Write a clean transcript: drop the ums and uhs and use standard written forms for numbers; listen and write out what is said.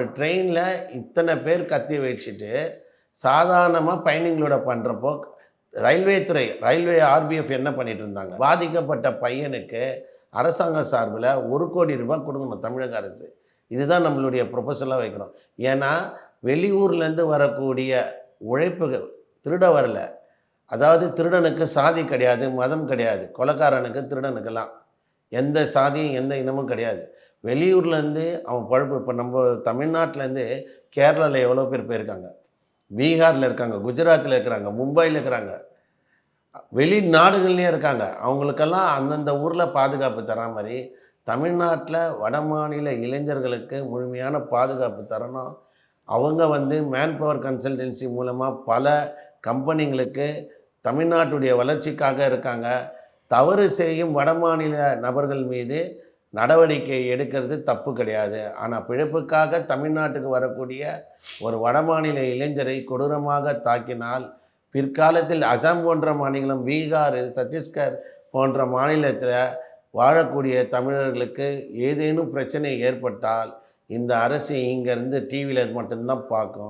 ஒரு ட்ரெயினில் இத்தனை பேர் கத்தி வச்சுட்டு சாதாரணமாக பயணிகளோட பண்ணுறப்போ ரயில்வே துறை ரயில்வே ஆர்பிஎஃப் என்ன பண்ணிட்டு இருந்தாங்க, பாதிக்கப்பட்ட பையனுக்கு அரசாங்க சார்பில் 1,00,00,000 ரூபாய் கொடுக்கணும் தமிழக அரசு. இதுதான் நம்மளுடைய ப்ரொபோசலாக வைக்கிறோம். ஏன்னா வெளியூர்லேருந்து வரக்கூடிய உழைப்புகள் திருட வரல. அதாவது திருடனுக்கு சாதி கிடையாது, மதம் கிடையாது. கொலைக்காரனுக்கு திருடனுக்கெல்லாம் எந்த சாதியும் எந்த இனமும் கிடையாது. வெளியூர்லேருந்து அவன் பழப்பு இப்போ நம்ம தமிழ்நாட்டிலேருந்து கேரளாவில் எவ்வளோ பேர் போயிருக்காங்க, பீகாரில் இருக்காங்க, குஜராத்தில் இருக்கிறாங்க, மும்பையில் இருக்கிறாங்க, வெளிநாடுகள்லேயும் இருக்காங்க. அவங்களுக்கெல்லாம் அந்தந்த ஊரில் பாதுகாப்பு தரா மாதிரி தமிழ்நாட்டில் வடமாநில இளைஞர்களுக்கு முழுமையான பாதுகாப்பு தரணும். அவங்க மேன் பவர் கன்சல்டன்சி மூலமாக பல கம்பெனிங்களுக்கு தமிழ்நாட்டுடைய வளர்ச்சிக்காக இருக்காங்க. தவறு செய்யும் வடமாநில நபர்கள் மீது நடவடிக்கை எடுக்கிறது தப்பு கிடையாது. ஆனால் பிழைப்புக்காக தமிழ்நாட்டுக்கு வரக்கூடிய ஒரு வடமாநில இளைஞரை கொடூரமாக தாக்கினால் பிற்காலத்தில் அசாம் போன்ற மாநிலம், பீகார், சத்தீஸ்கர் போன்ற மாநிலத்தில் வாழக்கூடிய தமிழர்களுக்கு ஏதேனும் பிரச்சனை ஏற்பட்டால் இந்த அரசு இங்கேருந்து டிவியில் மட்டும்தான் பார்க்கும்.